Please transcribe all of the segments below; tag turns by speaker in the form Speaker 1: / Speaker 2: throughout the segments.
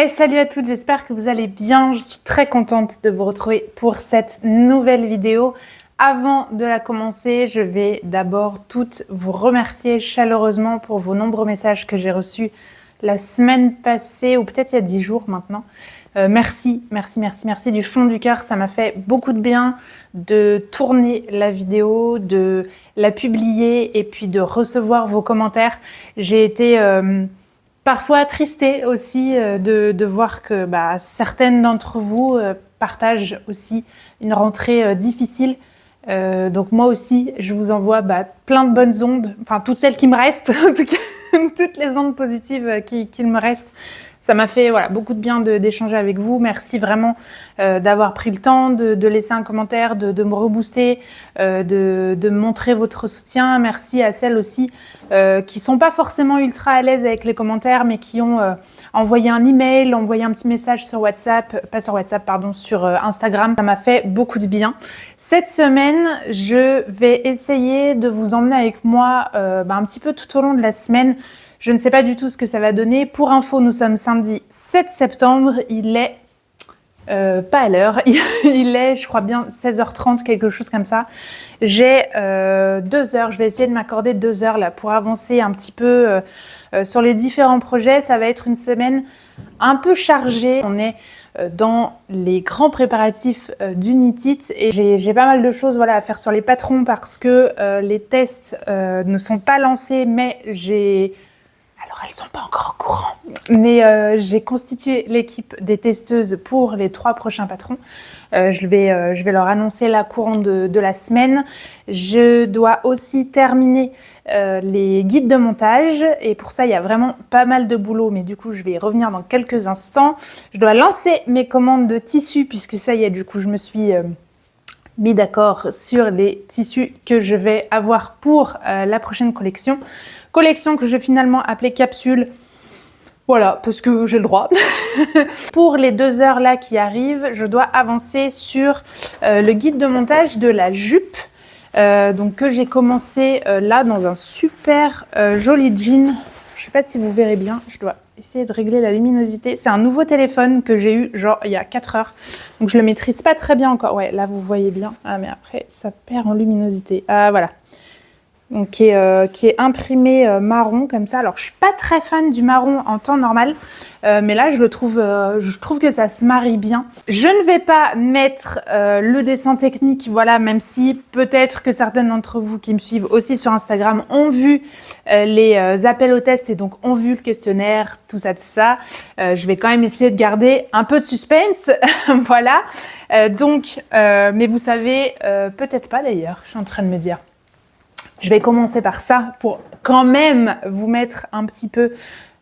Speaker 1: Hey, salut à toutes, j'espère que vous allez bien. Je suis très contente de vous retrouver pour cette nouvelle vidéo. Avant de la commencer, je vais d'abord toutes vous remercier chaleureusement pour vos nombreux messages que j'ai reçus la semaine passée, ou peut-être il y a 10 jours maintenant. Merci du fond du cœur. Ça m'a fait beaucoup de bien de tourner la vidéo, de la publier et puis de recevoir vos commentaires. J'ai été parfois attristée aussi de voir que certaines d'entre vous partagent aussi une rentrée difficile. Donc moi aussi, je vous envoie plein de bonnes ondes, enfin toutes celles qui me restent, en tout cas toutes les ondes positives qu'il me reste. Ça m'a fait beaucoup de bien d'échanger avec vous. Merci vraiment d'avoir pris le temps de laisser un commentaire, de me rebooster, de me montrer votre soutien. Merci à celles aussi qui sont pas forcément ultra à l'aise avec les commentaires, mais qui ont envoyé un email, envoyé un petit message sur WhatsApp, pas sur WhatsApp, pardon, sur Instagram. Ça m'a fait beaucoup de bien. Cette semaine, je vais essayer de vous emmener avec moi un petit peu tout au long de la semaine. Je ne sais pas du tout ce que ça va donner. Pour info, nous sommes samedi 7 septembre. Il est pas à l'heure. Il est, je crois bien, 16h30, quelque chose comme ça. J'ai 2 heures. Je vais essayer de m'accorder 2 heures là pour avancer un petit peu sur les différents projets. Ça va être une semaine un peu chargée. On est dans les grands préparatifs d'Unitit et j'ai pas mal de choses à faire sur les patrons parce que les tests ne sont pas lancés, mais elles sont pas encore au courant, mais j'ai constitué l'équipe des testeuses pour les 3 prochains patrons. Je vais leur annoncer la courant de la semaine. Je dois aussi terminer les guides de montage et pour ça il y a vraiment pas mal de boulot, mais du coup je vais y revenir dans quelques instants. Je dois lancer mes commandes de tissus puisque ça y est, du coup je me suis mis d'accord sur les tissus que je vais avoir pour la prochaine collection. Collection que je vais finalement appeler capsule. Voilà, parce que j'ai le droit. Pour les 2 heures là qui arrivent, je dois avancer sur le guide de montage de la jupe. Donc que j'ai commencé là dans un super joli jean. Je sais pas si vous verrez bien, je dois essayer de régler la luminosité. C'est un nouveau téléphone que j'ai eu genre il y a 4 heures. Donc je le maîtrise pas très bien encore. Ouais, là vous voyez bien. Ah mais après ça perd en luminosité. Ah voilà. Donc, qui est imprimé marron comme ça. Alors je suis pas très fan du marron en temps normal, mais là je trouve que ça se marie bien. Je ne vais pas mettre le dessin technique, même si peut-être que certaines d'entre vous qui me suivent aussi sur Instagram ont vu les appels au test et donc ont vu le questionnaire, tout ça. Je vais quand même essayer de garder un peu de suspense, voilà. Mais vous savez, peut-être pas d'ailleurs, je suis en train de me dire. Je vais commencer par ça pour quand même vous mettre un petit peu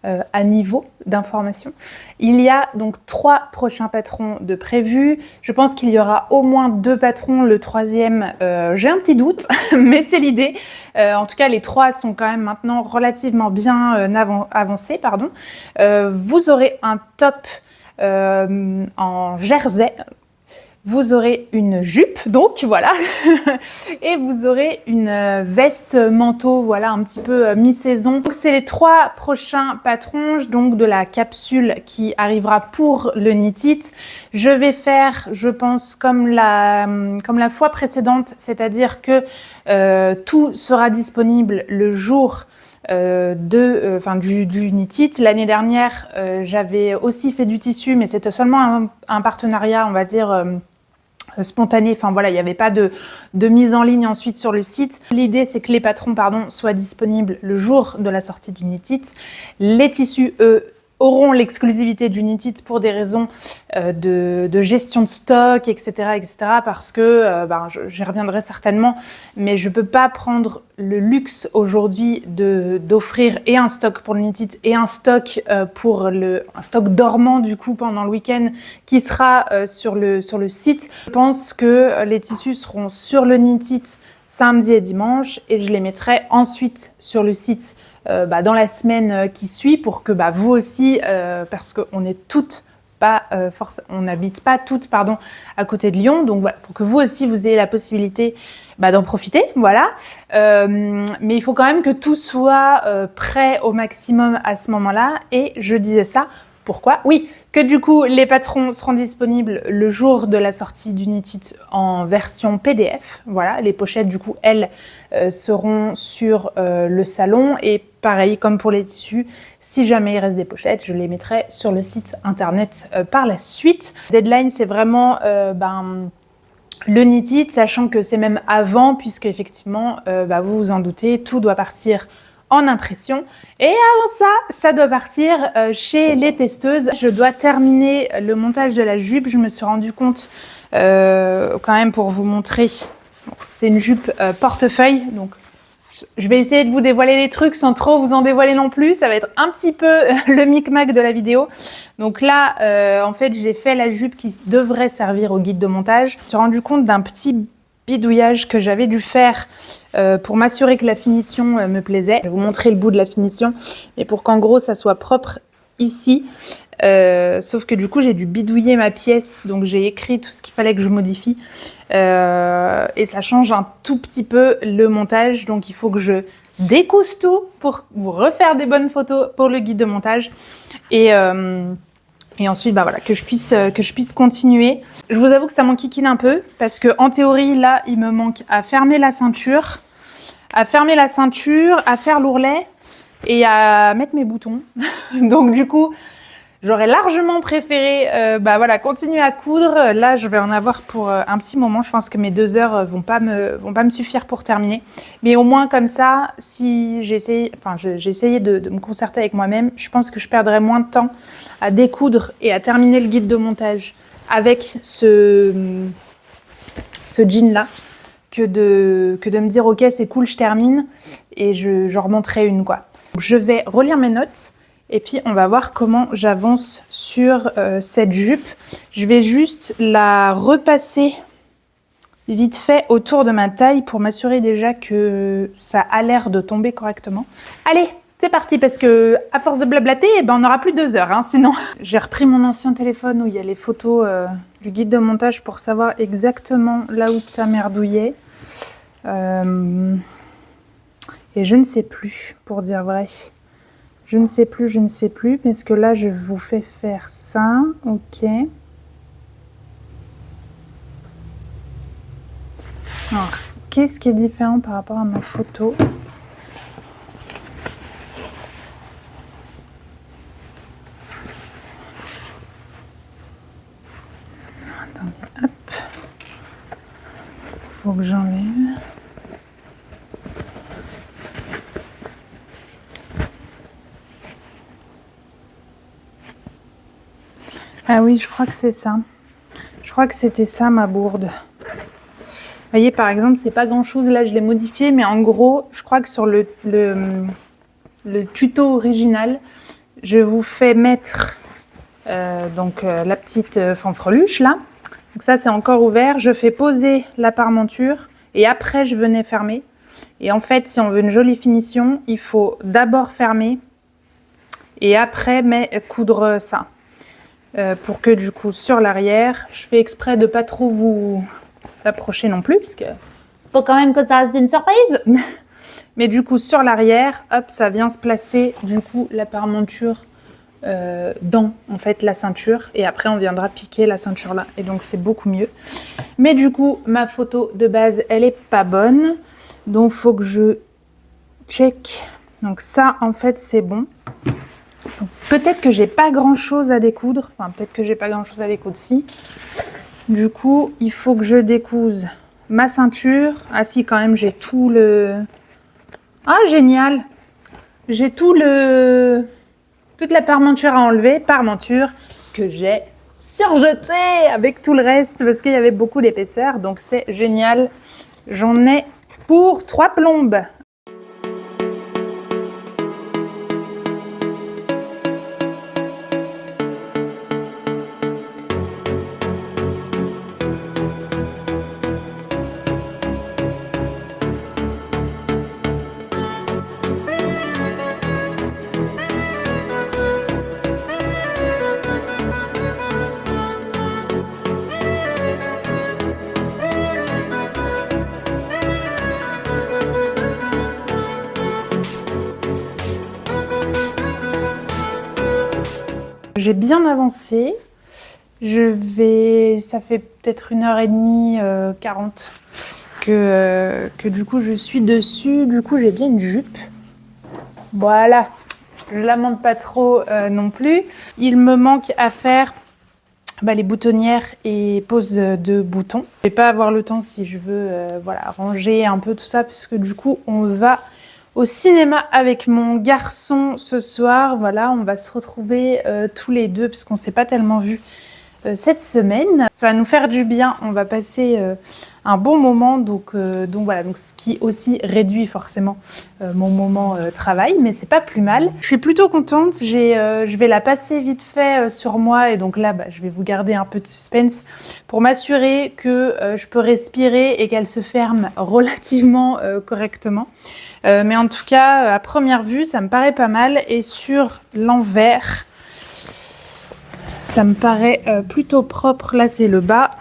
Speaker 1: à niveau d'information. Il y a donc 3 prochains patrons de prévus. Je pense qu'il y aura au moins 2 patrons. Le 3e, j'ai un petit doute, mais c'est l'idée. En tout cas, les 3 sont quand même maintenant relativement bien avancés. Vous aurez un top en jersey. Vous aurez une jupe, donc voilà, et vous aurez une veste manteau, un petit peu mi-saison. Donc c'est les 3 prochains patrons donc de la capsule qui arrivera pour le Knit-It. Je vais faire, je pense, comme la fois précédente, c'est-à-dire que tout sera disponible le jour du Knit-It. L'année dernière, j'avais aussi fait du tissu, mais c'était seulement un partenariat, on va dire, spontané, il n'y avait pas de mise en ligne ensuite sur le site. L'idée c'est que les patrons soient disponibles le jour de la sortie du Knit-It. Les tissus, eux, auront l'exclusivité du Knit-It pour des raisons de gestion de stock, etc. parce que, j'y reviendrai certainement, mais je peux pas prendre le luxe aujourd'hui d'offrir et un stock pour le Knit-It et un stock un stock dormant du coup pendant le week-end qui sera sur le site. Je pense que les tissus seront sur le Knit-It samedi et dimanche et je les mettrai ensuite sur le site dans la semaine qui suit pour que vous aussi, parce qu'on est toutes pas on n'habite pas toutes à côté de Lyon, donc pour que vous aussi vous ayez la possibilité d'en profiter, mais il faut quand même que tout soit prêt au maximum à ce moment-là, et je disais ça Pourquoi? Oui, que du coup, les patrons seront disponibles le jour de la sortie d'Unit en version PDF. Voilà, les pochettes, du coup, elles seront sur le salon. Et pareil, comme pour les tissus, si jamais il reste des pochettes, je les mettrai sur le site internet par la suite. Deadline, c'est vraiment le Knit, sachant que c'est même avant, puisque effectivement, vous vous en doutez, tout doit partir en impression. Et avant ça doit partir chez les testeuses. Je dois terminer le montage de la jupe. Je me suis rendu compte, quand même pour vous montrer, c'est une jupe portefeuille, donc je vais essayer de vous dévoiler les trucs sans trop vous en dévoiler non plus. Ça va être un petit peu le micmac de la vidéo. Donc là, en fait, j'ai fait la jupe qui devrait servir au guide de montage. Je me suis rendu compte d'un petit bidouillage que j'avais dû faire pour m'assurer que la finition me plaisait. Je vais vous montrer le bout de la finition, mais pour qu'en gros, ça soit propre ici. Sauf que du coup, j'ai dû bidouiller ma pièce, donc j'ai écrit tout ce qu'il fallait que je modifie. Et ça change un tout petit peu le montage, donc il faut que je découse tout pour vous refaire des bonnes photos pour le guide de montage. Et ensuite, voilà, que je puisse continuer. Je vous avoue que ça m'enquiquine un peu parce que en théorie, là, il me manque à fermer la ceinture, à faire l'ourlet et à mettre mes boutons. Donc du coup, j'aurais largement préféré continuer à coudre. Là, je vais en avoir pour un petit moment. Je pense que mes 2 heures vont pas me suffire pour terminer. Mais au moins comme ça, si j'ai essayé de me concerter avec moi-même, je pense que je perdrai moins de temps à découdre et à terminer le guide de montage avec ce jean-là que de me dire « Ok, c'est cool, je termine » et je remonterai une, quoi. Je vais relire mes notes. Et puis, on va voir comment j'avance sur cette jupe. Je vais juste la repasser vite fait autour de ma taille pour m'assurer déjà que ça a l'air de tomber correctement. Allez, c'est parti, parce que à force de blablater, on n'aura plus 2 heures, sinon. J'ai repris mon ancien téléphone où il y a les photos du guide de montage pour savoir exactement là où ça merdouillait. Et je ne sais plus, pour dire vrai. Je ne sais plus, parce que là, je vous fais faire ça, ok. Alors, qu'est-ce qui est différent par rapport à ma photo? Attendez, hop. Faut que j'enlève. Ah oui, je crois que c'est ça. Je crois que c'était ça ma bourde. Vous voyez, par exemple, c'est pas grand-chose. Là, je l'ai modifié, mais en gros, je crois que sur le tuto original, je vous fais mettre la petite fanfreluche là. Donc ça, c'est encore ouvert. Je fais poser la parmenture et après, je venais fermer. Et en fait, si on veut une jolie finition, il faut d'abord fermer et après coudre ça. Pour que du coup sur l'arrière, je fais exprès de pas trop vous approcher non plus parce que faut quand même que ça reste une surprise. Mais du coup sur l'arrière, hop, ça vient se placer du coup la parmenture dans en fait la ceinture et après on viendra piquer la ceinture là et donc c'est beaucoup mieux. Mais du coup ma photo de base elle est pas bonne, donc faut que je check. Donc ça en fait c'est bon. Peut-être que j'ai pas grand chose à découdre. Enfin, peut-être que j'ai pas grand chose à découdre si. Du coup, il faut que je découse ma ceinture. Ah si, quand même, j'ai tout le... Ah, génial! J'ai toute la parmenture à enlever. Parmenture que j'ai surjetée avec tout le reste parce qu'il y avait beaucoup d'épaisseur. Donc, c'est génial. J'en ai pour 3 plombes. j'ai bien avancé. Ça fait peut-être 1h30, 40 que du coup je suis dessus. Du coup j'ai bien une jupe. Voilà, je la monte pas trop non plus. Il me manque à faire les boutonnières et pose de boutons. Je vais pas avoir le temps si je veux voilà, ranger un peu tout ça, puisque du coup on va au cinéma avec mon garçon ce soir. Voilà, on va se retrouver tous les deux puisqu'on s'est pas tellement vus cette semaine. Ça va nous faire du bien, on va passer un bon moment, donc voilà, donc ce qui aussi réduit forcément mon moment travail, mais c'est pas plus mal. Je suis plutôt contente, je vais la passer vite fait sur moi, et donc là je vais vous garder un peu de suspense pour m'assurer que je peux respirer et qu'elle se ferme relativement correctement. Mais en tout cas, à première vue, ça me paraît pas mal, et sur l'envers, ça me paraît plutôt propre. Là, c'est le bas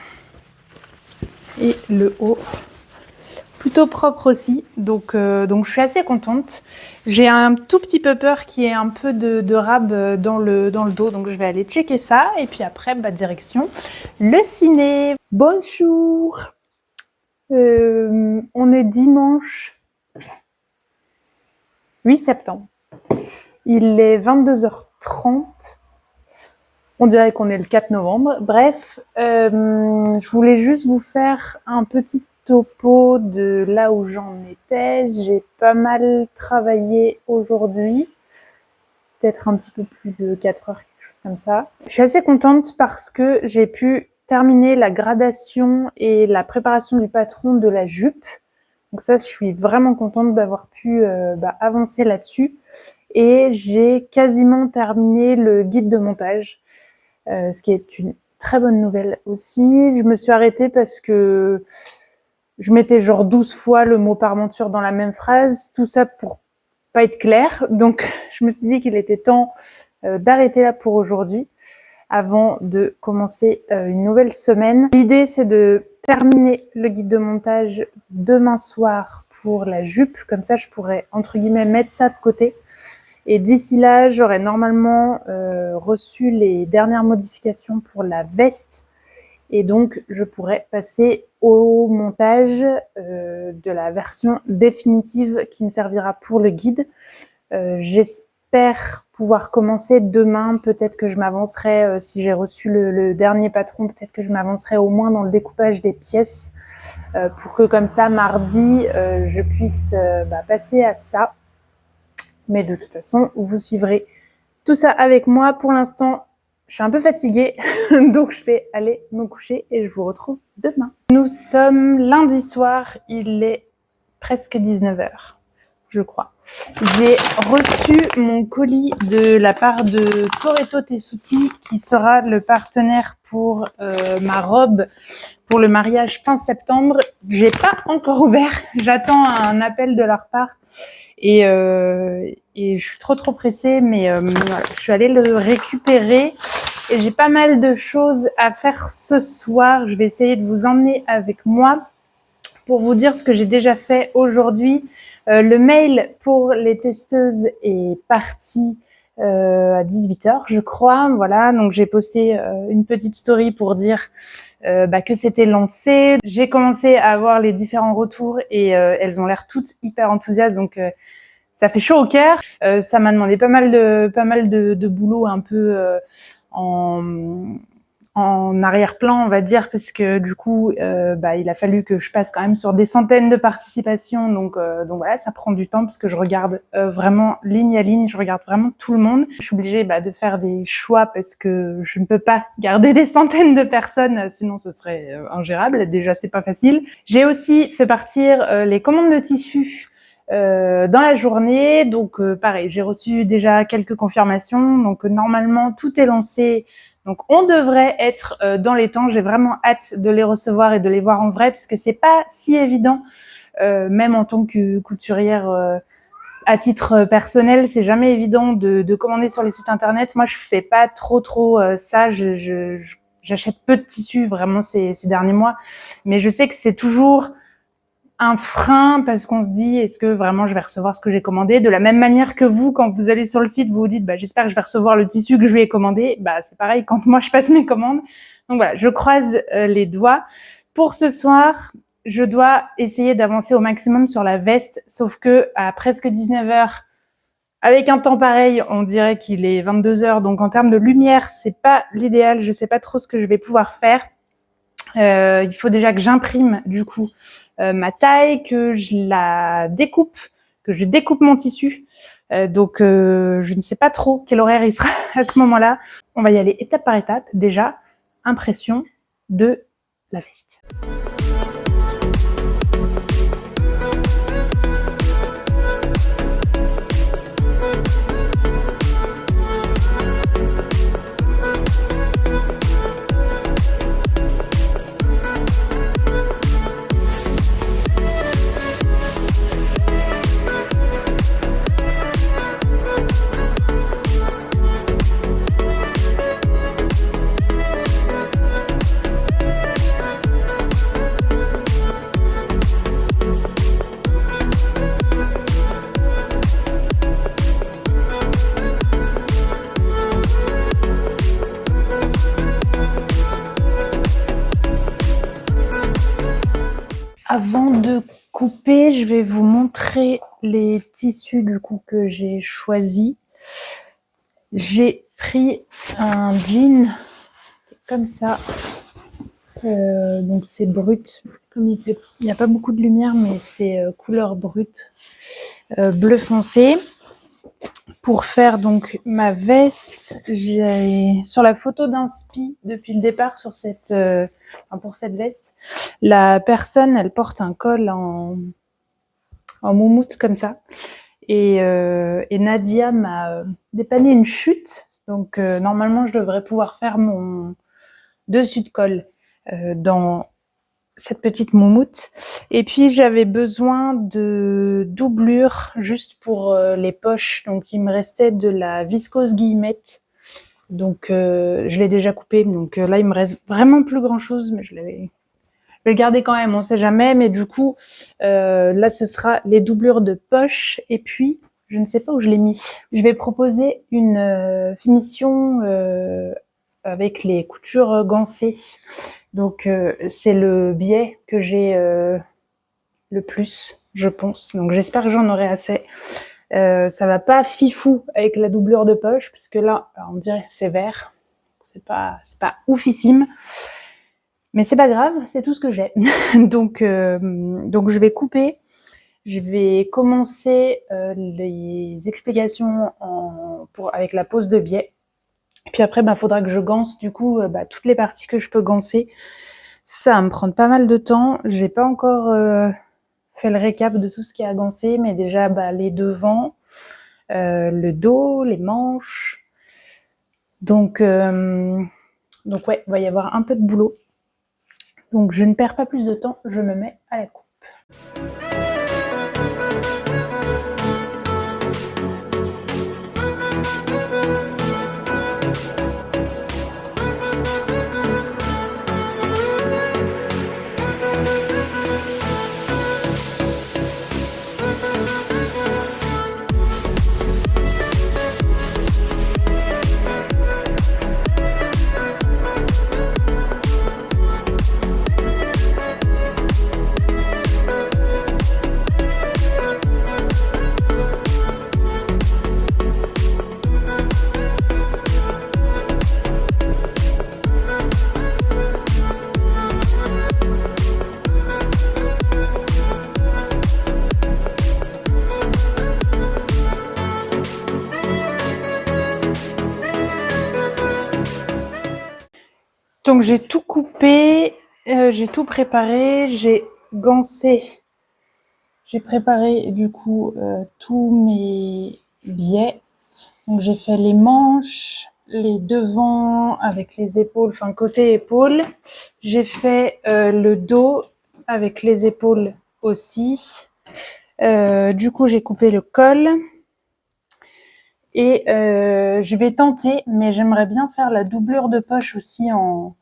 Speaker 1: et le haut. Plutôt propre aussi. Donc je suis assez contente. J'ai un tout petit peu peur qu'il y ait un peu de rab dans le dos. Donc, je vais aller checker ça. Et puis après, direction le ciné. Bonjour. On est dimanche 8 septembre. Il est 22h30. On dirait qu'on est le 4 novembre. Bref, je voulais juste vous faire un petit topo de là où j'en étais. J'ai pas mal travaillé aujourd'hui. Peut-être un petit peu plus de 4 heures, quelque chose comme ça. Je suis assez contente parce que j'ai pu terminer la gradation et la préparation du patron de la jupe. Donc ça, je suis vraiment contente d'avoir pu avancer là-dessus. Et j'ai quasiment terminé le guide de montage. Ce qui est une très bonne nouvelle aussi. Je me suis arrêtée parce que je mettais genre 12 fois le mot parmenture dans la même phrase, tout ça pour pas être clair. Donc, je me suis dit qu'il était temps d'arrêter là pour aujourd'hui, avant de commencer une nouvelle semaine. L'idée, c'est de terminer le guide de montage demain soir pour la jupe. Comme ça, je pourrais, entre guillemets, mettre ça de côté. Et d'ici là, j'aurai normalement reçu les dernières modifications pour la veste. Et donc, je pourrai passer au montage de la version définitive qui me servira pour le guide. J'espère pouvoir commencer demain. Peut-être que je m'avancerai, si j'ai reçu le dernier patron, peut-être que je m'avancerai au moins dans le découpage des pièces pour que comme ça, mardi, je puisse passer à ça. Mais de toute façon, vous suivrez tout ça avec moi. Pour l'instant, je suis un peu fatiguée, donc je vais aller me coucher et je vous retrouve demain. Nous sommes lundi soir, il est presque 19h, je crois. J'ai reçu mon colis de la part de Toretto Tessuti, qui sera le partenaire pour ma robe pour le mariage fin septembre. J'ai pas encore ouvert, j'attends un appel de leur part. Et je suis trop pressée, mais voilà, je suis allée le récupérer et j'ai pas mal de choses à faire ce soir. Je vais essayer de vous emmener avec moi pour vous dire ce que j'ai déjà fait aujourd'hui. Le mail pour les testeuses est parti à 18h, je crois. Voilà, donc j'ai posté une petite story pour dire que c'était lancé. J'ai commencé à avoir les différents retours et elles ont l'air toutes hyper enthousiastes, donc ça fait chaud au cœur. Ça m'a demandé pas mal de boulot un peu en arrière-plan, on va dire, parce que du coup, il a fallu que je passe quand même sur des centaines de participations. Donc voilà, ça prend du temps parce que je regarde vraiment ligne à ligne, je regarde vraiment tout le monde. Je suis obligée de faire des choix parce que je ne peux pas garder des centaines de personnes, sinon ce serait ingérable. Déjà, c'est pas facile. J'ai aussi fait partir les commandes de tissus dans la journée, donc pareil, j'ai reçu déjà quelques confirmations, donc normalement tout est lancé, donc on devrait être dans les temps. J'ai vraiment hâte de les recevoir et de les voir en vrai, parce que c'est pas si évident, même en tant que couturière à titre personnel, c'est jamais évident de commander sur les sites internet. Moi, je fais pas trop ça, j'achète peu de tissus vraiment ces derniers mois, mais je sais que c'est toujours un frein parce qu'on se dit est-ce que vraiment je vais recevoir ce que j'ai commandé, de la même manière que vous, quand vous allez sur le site, vous vous dites j'espère que je vais recevoir le tissu que je lui ai commandé. C'est pareil quand moi je passe mes commandes. Donc voilà, je croise les doigts. Pour ce soir, je dois essayer d'avancer au maximum sur la veste, sauf que à presque 19h, avec un temps pareil, on dirait qu'il est 22h, donc en termes de lumière, c'est pas l'idéal. Je sais pas trop ce que je vais pouvoir faire. Il faut déjà que j'imprime du coup ma taille, que je la découpe, que je découpe mon tissu. Donc je ne sais pas trop quel horaire il sera à ce moment-là. On va y aller étape par étape. Déjà, impression de la veste. Avant de couper, je vais vous montrer les tissus du coup que j'ai choisis. J'ai pris un jean comme ça, donc c'est brut. Comme il n'y a pas beaucoup de lumière, mais c'est couleur brute, bleu foncé. Pour faire donc ma veste, j'ai sur la photo d'inspi depuis le départ sur pour cette veste, la personne elle porte un col en moumoute comme ça et Nadia m'a dépanné une chute, donc normalement je devrais pouvoir faire mon dessus de col dans cette petite moumoute. Et puis j'avais besoin de doublure juste pour les poches, donc il me restait de la viscose guillemette, donc je l'ai déjà coupée, donc là il me reste vraiment plus grand chose, mais je vais le garder quand même, on sait jamais. Mais du coup là ce sera les doublures de poche, et puis je ne sais pas où je l'ai mis. Je vais proposer une finition avec les coutures gancées. Donc c'est le biais que j'ai le plus, je pense. Donc j'espère que j'en aurai assez. Ça va pas fifou avec la doublure de poche, parce que là, on dirait c'est vert. C'est pas oufissime. Mais c'est pas grave, c'est tout ce que j'ai. donc je vais couper. Je vais commencer les explications avec la pose de biais. Puis après, faudra que je gance du coup toutes les parties que je peux gancer. Ça va me prendre pas mal de temps. J'ai pas encore fait le récap de tout ce qu'il y a à gancer, mais déjà les devants, le dos, les manches. Donc ouais, il va y avoir un peu de boulot. Donc je ne perds pas plus de temps, je me mets à la coupe. Donc j'ai tout coupé, j'ai tout préparé, j'ai gancé, j'ai préparé du coup tous mes biais. Donc j'ai fait les manches, les devants avec les épaules, enfin côté épaules. J'ai fait le dos avec les épaules aussi. Du coup j'ai coupé le col. Et je vais tenter, mais j'aimerais bien faire la doublure de poche aussi en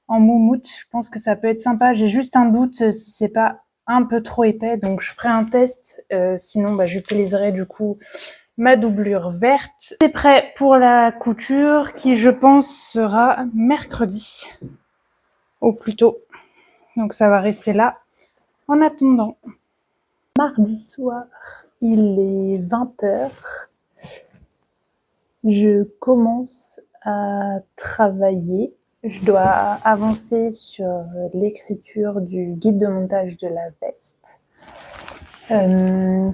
Speaker 1: moumoute. Je pense que ça peut être sympa. J'ai juste un doute si c'est pas un peu trop épais, donc je ferai un test. Sinon, j'utiliserai du coup ma doublure verte. C'est prêt pour la couture qui, je pense, sera mercredi au plus tôt. Donc ça va rester là en attendant. Mardi soir, il est 20h. Je commence à travailler. Je dois avancer sur l'écriture du guide de montage de la veste.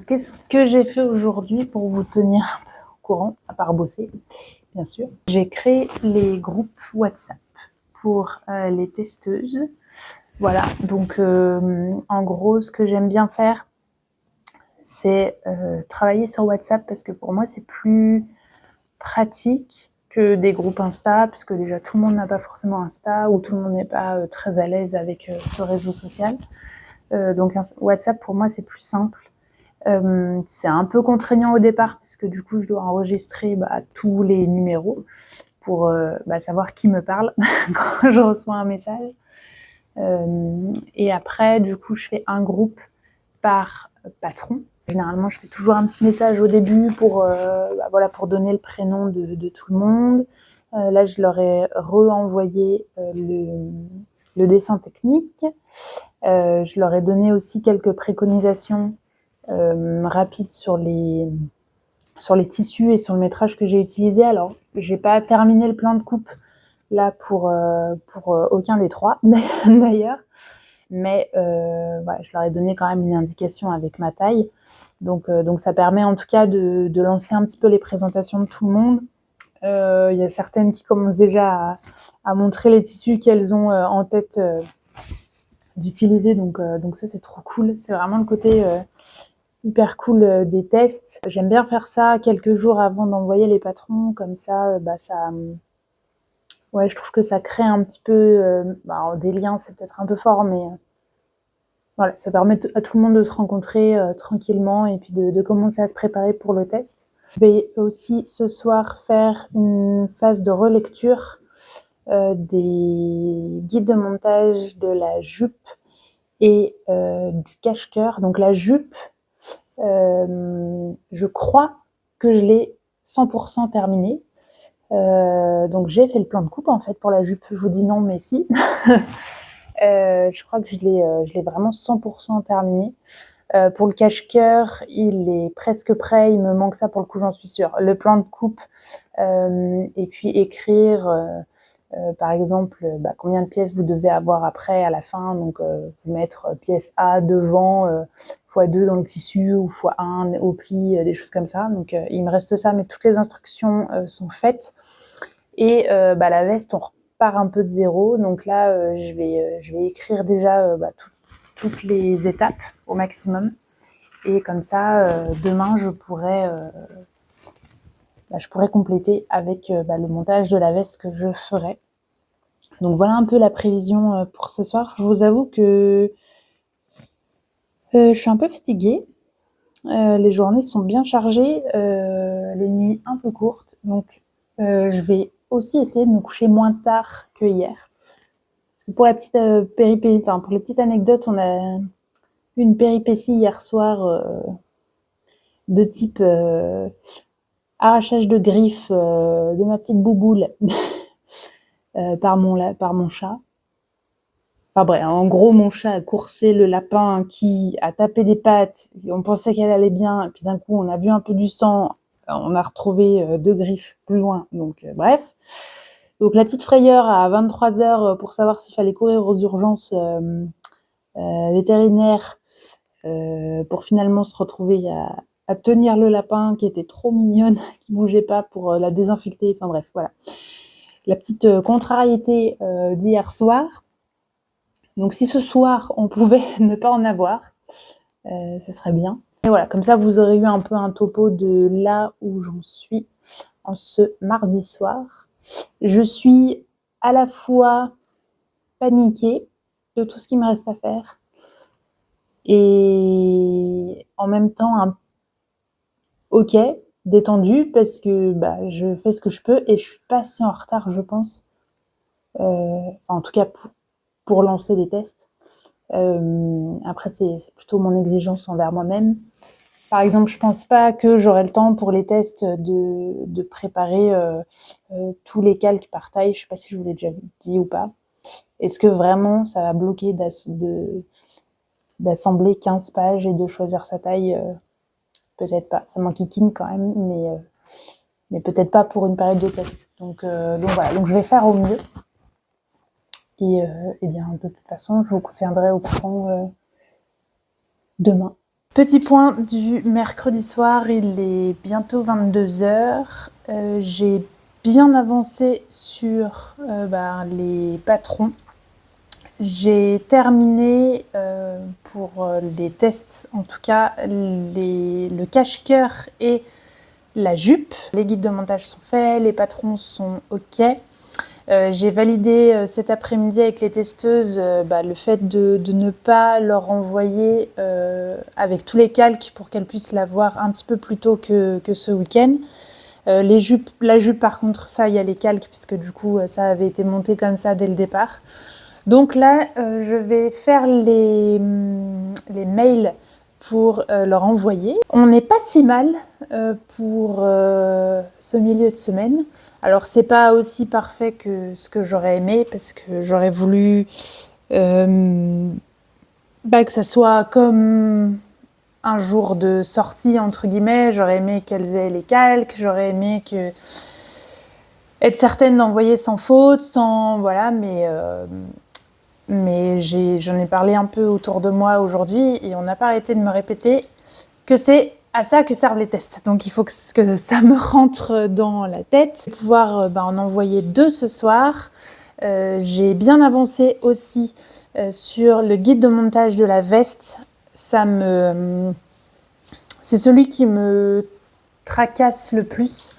Speaker 1: Qu'est-ce que j'ai fait aujourd'hui pour vous tenir un peu au courant, à part bosser, bien sûr. J'ai créé les groupes WhatsApp pour les testeuses. Voilà, donc en gros, ce que j'aime bien faire, c'est travailler sur WhatsApp parce que pour moi, c'est plus pratique que des groupes Insta, parce que déjà tout le monde n'a pas forcément Insta ou tout le monde n'est pas très à l'aise avec ce réseau social. Donc WhatsApp pour moi c'est plus simple. C'est un peu contraignant au départ parce que du coup je dois enregistrer tous les numéros pour savoir qui me parle quand je reçois un message. Et après du coup je fais un groupe par patron. Généralement, je fais toujours un petit message au début pour donner le prénom de tout le monde. Là, je leur ai re-envoyé le dessin technique. Je leur ai donné aussi quelques préconisations rapides sur les tissus et sur le métrage que j'ai utilisé. Alors, j'ai pas terminé le plan de coupe là pour aucun des trois d'ailleurs. Mais je leur ai donné quand même une indication avec ma taille. Donc ça permet en tout cas de lancer un petit peu les présentations de tout le monde. Il y a certaines qui commencent déjà à montrer les tissus qu'elles ont en tête d'utiliser. Donc ça, c'est trop cool. C'est vraiment le côté hyper cool des tests. J'aime bien faire ça quelques jours avant d'envoyer les patrons. Comme ça, je trouve que ça crée un petit peu des liens. C'est peut-être un peu fort, mais voilà, ça permet à tout le monde de se rencontrer tranquillement et puis de commencer à se préparer pour le test. Je vais aussi ce soir faire une phase de relecture des guides de montage de la jupe et du cache-cœur. Donc la jupe, je crois que je l'ai 100% terminée. Donc j'ai fait le plan de coupe en fait pour la jupe. Je vous dis non, mais si. Je crois que je l'ai vraiment 100% terminé. Pour le cache-cœur, il est presque prêt. Il me manque ça pour le coup, j'en suis sûre. Le plan de coupe et puis écrire, par exemple, combien de pièces vous devez avoir après à la fin. Donc, vous mettre pièce A devant, x2 dans le tissu ou x1 au pli, des choses comme ça. Donc, il me reste ça, mais toutes les instructions sont faites. Et la veste, on repart un peu de zéro. Donc là, je vais écrire déjà toutes les étapes au maximum. Et comme ça, demain, je pourrais compléter avec le montage de la veste que je ferai. Donc voilà un peu la prévision pour ce soir. Je vous avoue que je suis un peu fatiguée. Les journées sont bien chargées, les nuits un peu courtes. Donc je vais aussi essayer de me coucher moins tard que hier. Parce que pour la petite pour la petite anecdote, on a eu une péripétie hier soir de type arrachage de griffes de ma petite bouboule par mon chat. Enfin bref, en gros, mon chat a coursé le lapin qui a tapé des pattes. On pensait qu'elle allait bien, et puis d'un coup, on a vu un peu du sang. On a retrouvé 2 griffes plus loin. Donc bref. Donc la petite frayeur à 23h pour savoir s'il fallait courir aux urgences vétérinaires pour finalement se retrouver à tenir le lapin qui était trop mignonne, qui bougeait pas pour la désinfecter. Enfin bref, voilà. La petite contrariété d'hier soir. Donc si ce soir, on pouvait ne pas en avoir, ce serait bien. Et voilà, comme ça, vous aurez eu un peu un topo de là où j'en suis en ce mardi soir. Je suis à la fois paniquée de tout ce qui me reste à faire et en même temps ok, détendue parce que je fais ce que je peux et je suis pas si en retard, je pense. En tout cas pour lancer des tests. Après, c'est plutôt mon exigence envers moi-même. Par exemple, je pense pas que j'aurai le temps pour les tests de préparer tous les calques par taille. Je sais pas si je vous l'ai déjà dit ou pas. Est-ce que vraiment ça va bloquer d'assembler 15 pages et de choisir sa taille? Peut-être pas. Ça m'enquiquine quand même, mais peut-être pas pour une période de test. Donc voilà. Donc je vais faire au mieux. Et bien, de toute façon, je vous tiendrai au courant demain. Petit point du mercredi soir, il est bientôt 22h. J'ai bien avancé sur les patrons. J'ai terminé pour les tests, en tout cas, le cache-cœur et la jupe. Les guides de montage sont faits, les patrons sont OK. J'ai validé cet après-midi avec les testeuses le fait de ne pas leur envoyer avec tous les calques pour qu'elles puissent la voir un petit peu plus tôt que ce week-end. La jupe par contre, ça il y a les calques puisque du coup ça avait été monté comme ça dès le départ. Donc là, je vais faire les mails pour leur envoyer. On n'est pas si mal pour ce milieu de semaine. Alors c'est pas aussi parfait que ce que j'aurais aimé parce que j'aurais voulu que ça soit comme un jour de sortie entre guillemets. J'aurais aimé qu'elles aient les calques, j'aurais aimé être certaine d'envoyer sans faute, sans voilà, mais j'en ai parlé un peu autour de moi aujourd'hui et on n'a pas arrêté de me répéter que c'est à ça que servent les tests. Donc il faut que ça me rentre dans la tête. Pouvoir en envoyer 2 ce soir. J'ai bien avancé aussi sur le guide de montage de la veste. C'est celui qui me tracasse le plus.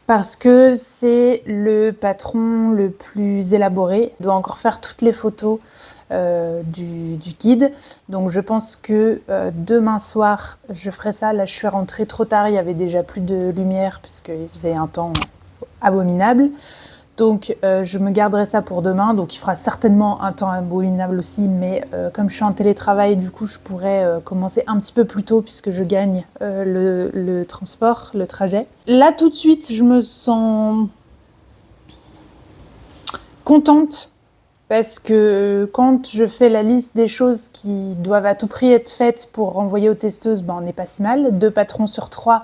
Speaker 1: Parce que c'est le patron le plus élaboré. Je dois encore faire toutes les photos du guide. Donc je pense que demain soir, je ferai ça. Là, je suis rentrée trop tard. Il y avait déjà plus de lumière parce qu'il faisait un temps abominable. Donc je me garderai ça pour demain. Donc il fera certainement un temps abominable aussi. Mais comme je suis en télétravail, du coup, je pourrais commencer un petit peu plus tôt puisque je gagne le transport, le trajet. Là, tout de suite, je me sens contente parce que quand je fais la liste des choses qui doivent à tout prix être faites pour renvoyer aux testeuses, on n'est pas si mal. 2 patrons sur 3.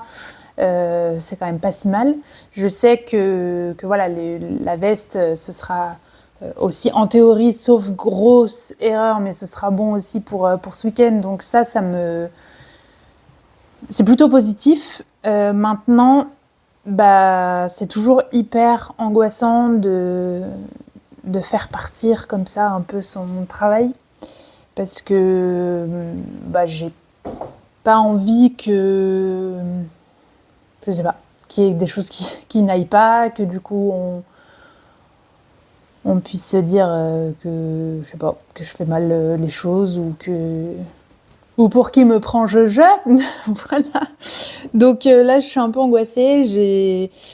Speaker 1: C'est quand même pas si mal. Je sais que voilà, la veste, ce sera aussi en théorie, sauf grosse erreur, mais ce sera bon aussi pour ce week-end. Donc ça c'est plutôt positif. Maintenant, c'est toujours hyper angoissant de faire partir comme ça un peu son travail. Parce que j'ai pas envie que... je sais pas, qu'il y ait des choses qui n'aillent pas, que du coup on puisse se dire que, je sais pas, que je fais mal les choses ou pour qui me prend je voilà. Donc là, je suis un peu angoissée.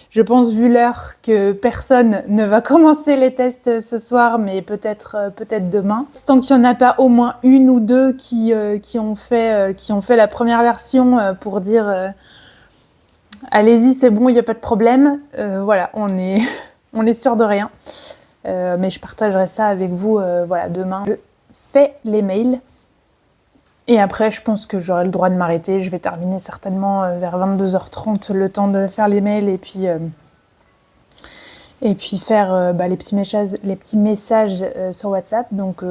Speaker 1: Je pense, vu l'heure, que personne ne va commencer les tests ce soir, mais peut-être demain. Tant qu'il n'y en a pas au moins une ou deux qui ont fait la première version pour dire allez-y, c'est bon, il n'y a pas de problème. Voilà, on est sûr de rien. Mais je partagerai ça avec vous demain. Je fais les mails. Et après, je pense que j'aurai le droit de m'arrêter. Je vais terminer certainement vers 22h30 le temps de faire les mails et puis faire les petits messages sur WhatsApp. Donc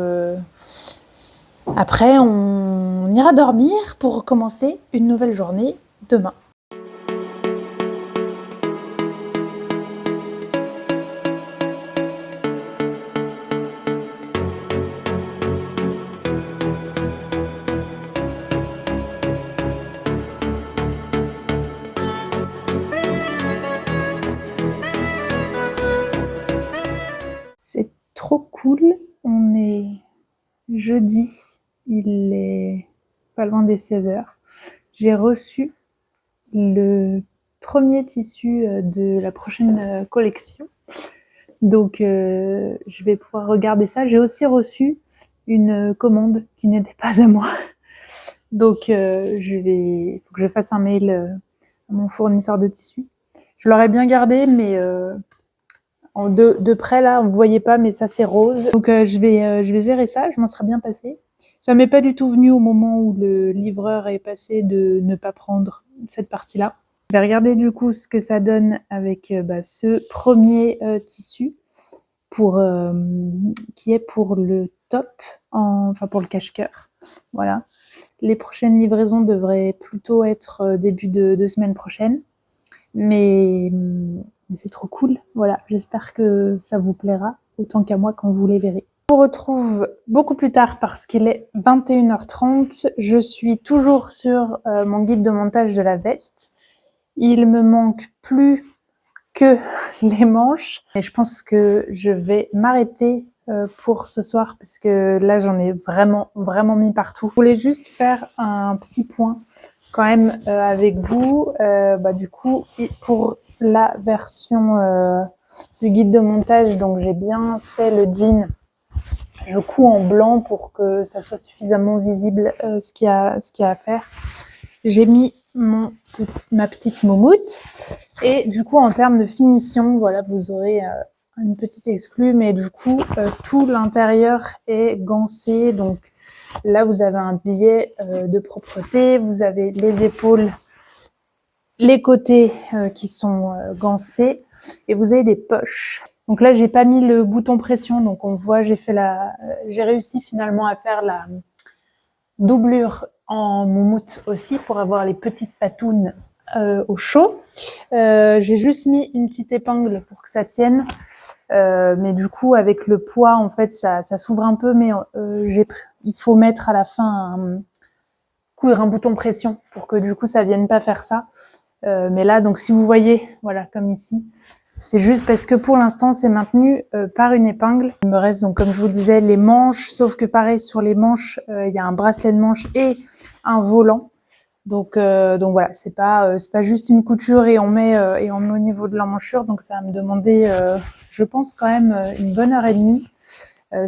Speaker 1: après, on ira dormir pour commencer une nouvelle journée demain. C'est trop cool. On est jeudi. Il est pas loin des 16h. J'ai reçu le premier tissu de la prochaine collection. Donc je vais pouvoir regarder ça. J'ai aussi reçu une commande qui n'était pas à moi. Donc, il faut que je fasse un mail à mon fournisseur de tissus. Je l'aurais bien gardé, mais de près là, on ne voyait pas, mais ça c'est rose. Donc, je vais gérer ça. Je m'en serais bien passée. Ça m'est pas du tout venu au moment où le livreur est passé de ne pas prendre cette partie-là. Je vais regarder du coup ce que ça donne avec ce premier tissu qui est pour le top, enfin pour le cache-cœur. Voilà. Les prochaines livraisons devraient plutôt être début de semaine prochaine. Mais c'est trop cool. Voilà, j'espère que ça vous plaira autant qu'à moi quand vous les verrez. On se retrouve beaucoup plus tard parce qu'il est 21h30. Je suis toujours sur mon guide de montage de la veste. Il me manque plus que les manches. Et je pense que je vais m'arrêter pour ce soir parce que là, j'en ai vraiment mis partout. Je voulais juste faire un petit point quand même avec vous. Du coup, pour la version du guide de montage, donc j'ai bien fait le jean. Je couds en blanc pour que ça soit suffisamment visible ce qu'il y a à faire. J'ai mis ma petite moumoute et du coup en termes de finition, voilà, vous aurez une petite exclue, mais du coup tout l'intérieur est gancé. Donc là vous avez un biais de propreté, vous avez les épaules, les côtés qui sont gancés et vous avez des poches. Donc là j'ai pas mis le bouton pression, donc on voit j'ai réussi finalement à faire la doublure en moumoute aussi pour avoir les petites patounes au chaud. J'ai juste mis une petite épingle pour que ça tienne, mais du coup avec le poids en fait ça s'ouvre un peu, mais il faut mettre à la fin un bouton pression pour que du coup ça vienne pas faire ça. Mais là donc si vous voyez, voilà comme ici, c'est juste parce que pour l'instant c'est maintenu par une épingle. Il me reste donc comme je vous disais les manches, sauf que pareil sur les manches il y a un bracelet de manche et un volant. Donc voilà, c'est pas juste une couture et on met au niveau de l'emmanchure. Donc ça va me demander, je pense quand même une bonne heure et demie,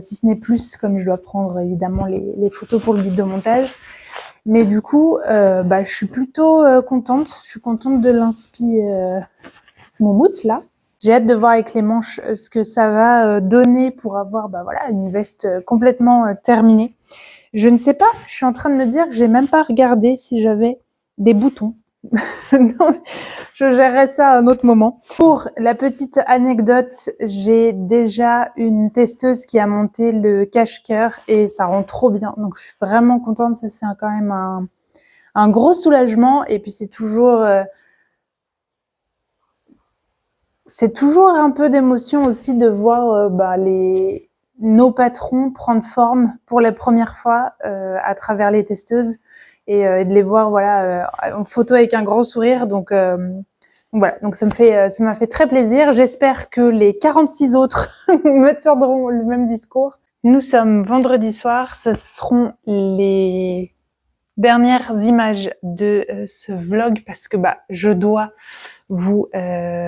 Speaker 1: si ce n'est plus, comme je dois prendre évidemment les photos pour le guide de montage. Mais du coup, je suis plutôt contente. Je suis contente de l'inspi moumoute là. J'ai hâte de voir avec les manches ce que ça va donner pour avoir une veste complètement terminée. Je ne sais pas, je suis en train de me dire que j'ai même pas regardé si j'avais des boutons. Non, je gérerai ça à un autre moment. Pour la petite anecdote, j'ai déjà une testeuse qui a monté le cache-cœur et ça rend trop bien. Donc je suis vraiment contente, ça c'est quand même un gros soulagement. Et puis c'est toujours un peu d'émotion aussi de voir nos patrons prendre forme pour la première fois à travers les testeuses et de les voir en photo avec un grand sourire. Donc voilà, donc ça m'a fait très plaisir. J'espère que les 46 autres me tiendront le même discours. Nous sommes vendredi soir, ce seront les dernières images de ce vlog parce que je dois vous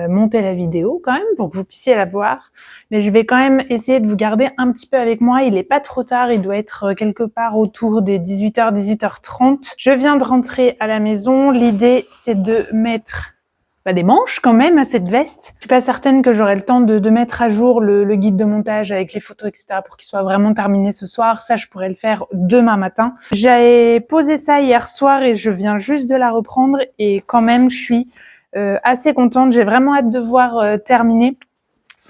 Speaker 1: monter la vidéo quand même pour que vous puissiez la voir, mais je vais quand même essayer de vous garder un petit peu avec moi. Il est pas trop tard, il doit être quelque part autour des 18h, 18h30. Je viens de rentrer à la maison. L'idée c'est de mettre des manches quand même à cette veste. Je suis pas certaine que j'aurai le temps de mettre à jour le guide de montage avec les photos, etc. pour qu'il soit vraiment terminé ce soir. Ça, je pourrais le faire demain matin. J'ai posé ça hier soir et je viens juste de la reprendre et quand même, je suis assez contente. J'ai vraiment hâte de voir terminer.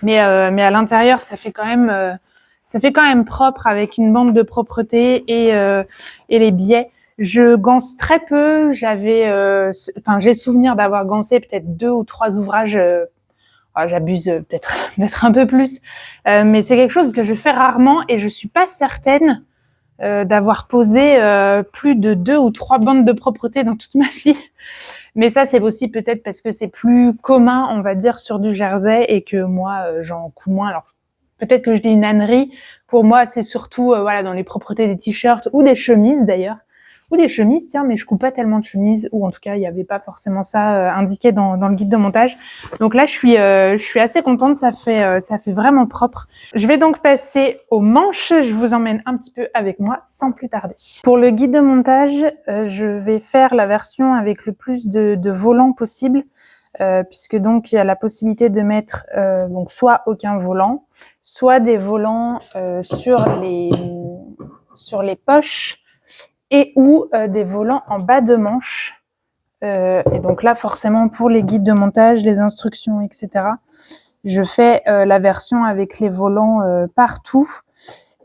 Speaker 1: Mais à l'intérieur, ça fait quand même propre avec une bande de propreté et les biais. Je ganse très peu. J'ai souvenir d'avoir gancé peut-être 2 ou 3 ouvrages. J'abuse peut-être un peu plus, mais c'est quelque chose que je fais rarement et je suis pas certaine d'avoir posé plus de 2 ou 3 bandes de propreté dans toute ma vie. Mais ça, c'est aussi peut-être parce que c'est plus commun, on va dire, sur du jersey et que moi, j'en couds moins. Alors, peut-être que je dis une ânerie. Pour moi, c'est surtout dans les propretés des t-shirts ou des chemises d'ailleurs, ou des chemises, tiens, mais je coupe pas tellement de chemises, ou en tout cas, il n'y avait pas forcément ça indiqué dans le guide de montage. Donc là, je suis assez contente, ça fait vraiment propre. Je vais donc passer aux manches, je vous emmène un petit peu avec moi sans plus tarder. Pour le guide de montage, je vais faire la version avec le plus de volants possible, puisque donc il y a la possibilité de mettre donc soit aucun volant, soit des volants sur les poches, et ou des volants en bas de manche. Et donc là, forcément, pour les guides de montage, les instructions, etc., je fais la version avec les volants partout.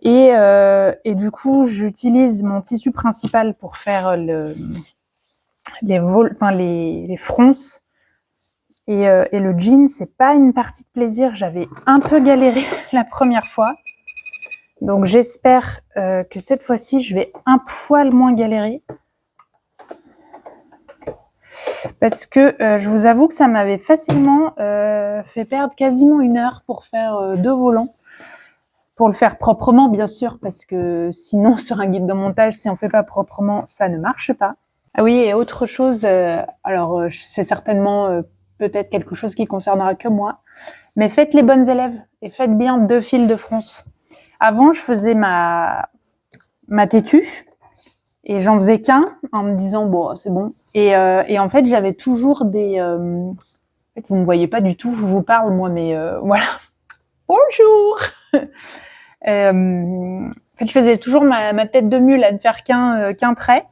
Speaker 1: Et du coup, j'utilise mon tissu principal pour faire les fronces. Et le jean, c'est pas une partie de plaisir. J'avais un peu galéré la première fois. Donc j'espère que cette fois-ci, je vais un poil moins galérer. Parce que je vous avoue que ça m'avait facilement fait perdre quasiment 1 heure pour faire 2 volants. Pour le faire proprement, bien sûr, parce que sinon, sur un guide de montage, si on fait pas proprement, ça ne marche pas. Ah oui, et autre chose, c'est certainement peut-être quelque chose qui concernera que moi, mais faites les bonnes élèves et faites bien 2 fils de fronce. Avant, je faisais ma têtue et j'en faisais qu'un en me disant bon, c'est bon. Et en fait, j'avais toujours des. En fait, vous me voyez pas du tout, je vous parle moi, mais voilà. Bonjour. En fait, je faisais toujours ma tête de mule à ne faire qu'un trait,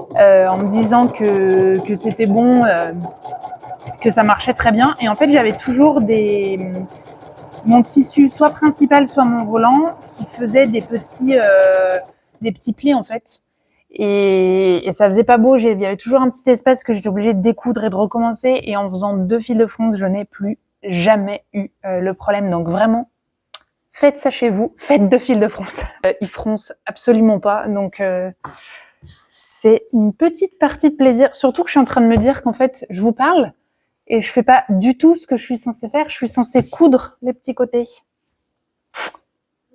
Speaker 1: en me disant que c'était bon, que ça marchait très bien. Et en fait, j'avais toujours mon tissu, soit principal, soit mon volant, qui faisait des petits plis en fait. Et ça faisait pas beau. Il y avait toujours un petit espace que j'étais obligée de découdre et de recommencer. Et en faisant 2 fils de fronce, je n'ai plus jamais eu le problème. Donc vraiment, faites ça chez vous. Faites 2 fils de fronce. Ils froncent absolument pas. Donc c'est une petite partie de plaisir. Surtout que je suis en train de me dire qu'en fait, je vous parle et je fais pas du tout ce que je suis censée faire. Je suis censée coudre les petits côtés.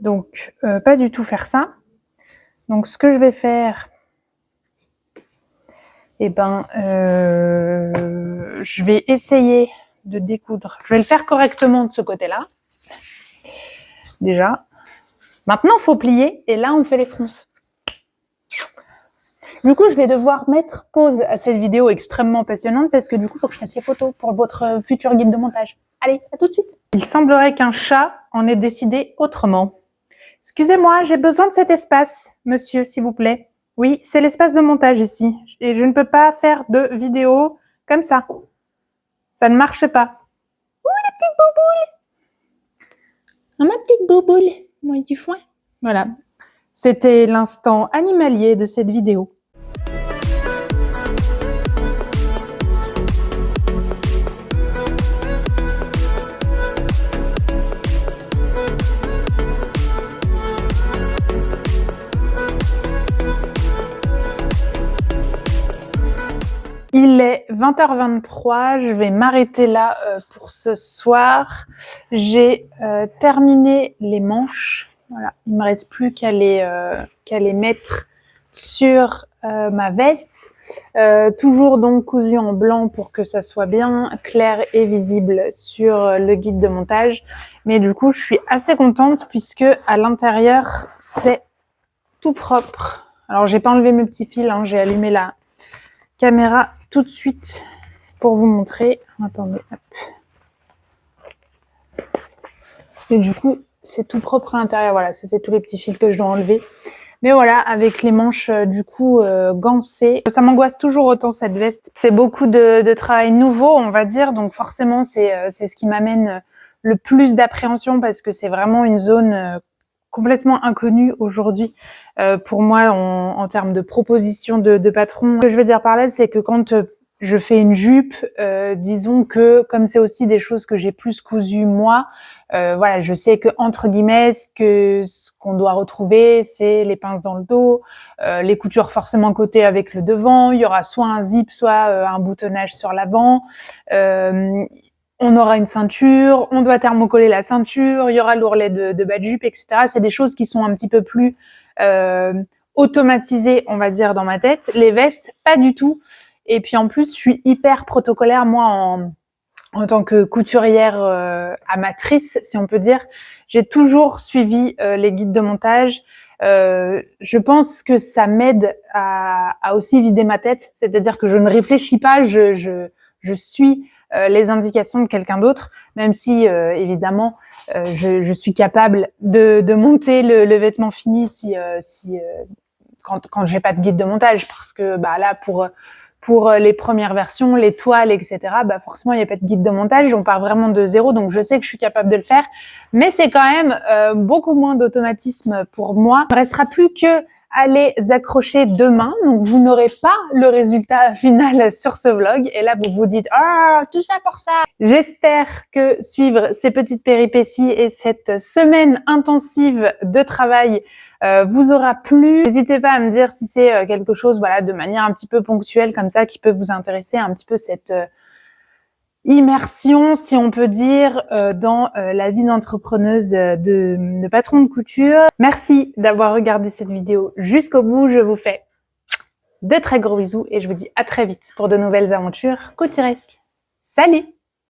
Speaker 1: Donc pas du tout faire ça. Donc ce que je vais faire, je vais essayer de découdre. Je vais le faire correctement de ce côté-là. Déjà. Maintenant, il faut plier et là, on fait les fronces. Du coup, je vais devoir mettre pause à cette vidéo extrêmement passionnante parce que du coup, il faut que je fasse les photos pour votre futur guide de montage. Allez, à tout de suite. Il semblerait qu'un chat en ait décidé autrement. Excusez-moi, j'ai besoin de cet espace, monsieur, s'il vous plaît. Oui, c'est l'espace de montage ici. Et je ne peux pas faire de vidéo comme ça. Ça ne marche pas. Oh, la petite bouboule. Oh, ma petite bouboule. Moi, du foin. Voilà. C'était l'instant animalier de cette vidéo. Il est 20h23, je vais m'arrêter là pour ce soir. J'ai terminé les manches. Voilà, il me reste plus qu'à les mettre sur ma veste. Toujours donc cousu en blanc pour que ça soit bien clair et visible sur le guide de montage. Mais du coup, je suis assez contente puisque à l'intérieur, c'est tout propre. Alors, j'ai pas enlevé mes petits fils, hein, j'ai allumé la caméra tout de suite pour vous montrer. Attendez, hop. Et du coup, c'est tout propre à l'intérieur. Voilà, c'est tous les petits fils que je dois enlever. Mais voilà, avec les manches du coup gancées. Ça m'angoisse toujours autant cette veste. C'est beaucoup de travail nouveau, on va dire. Donc forcément, c'est ce qui m'amène le plus d'appréhension parce que c'est vraiment une zone complètement inconnue aujourd'hui pour moi en termes de propositions de patron. Ce que je veux dire par là, c'est que quand je fais une jupe, disons que comme c'est aussi des choses que j'ai plus cousues moi, voilà, je sais que entre guillemets, ce qu'on doit retrouver, c'est les pinces dans le dos, les coutures forcément côté avec le devant. Il y aura soit un zip, soit un boutonnage sur l'avant. On aura une ceinture, on doit thermocoller la ceinture, il y aura l'ourlet de bas de jupe, etc. C'est des choses qui sont un petit peu plus automatisé, on va dire, dans ma tête. Les vestes, pas du tout. Et puis en plus, je suis hyper protocolaire, moi, en tant que couturière amatrice, si on peut dire. J'ai toujours suivi les guides de montage. Je pense que ça m'aide à aussi vider ma tête, c'est-à-dire que je ne réfléchis pas, je suis les indications de quelqu'un d'autre, même si évidemment je suis capable de monter le vêtement fini si quand j'ai pas de guide de montage, parce que bah là pour les premières versions, les toiles, etc., bah forcément, il n'y a pas de guide de montage. On part vraiment de zéro, donc je sais que je suis capable de le faire. Mais c'est quand même beaucoup moins d'automatisme pour moi. Il ne restera plus que à les accrocher demain. Donc, vous n'aurez pas le résultat final sur ce vlog. Et là, vous vous dites « Ah, tout ça pour ça !» J'espère que suivre ces petites péripéties et cette semaine intensive de travail vous aura plu. N'hésitez pas à me dire si c'est quelque chose, voilà, de manière un petit peu ponctuelle comme ça, qui peut vous intéresser, un petit peu cette immersion, si on peut dire, dans la vie d'entrepreneuse, de patron de couture. Merci d'avoir regardé cette vidéo jusqu'au bout. Je vous fais de très gros bisous et je vous dis à très vite pour de nouvelles aventures couturesques. Salut!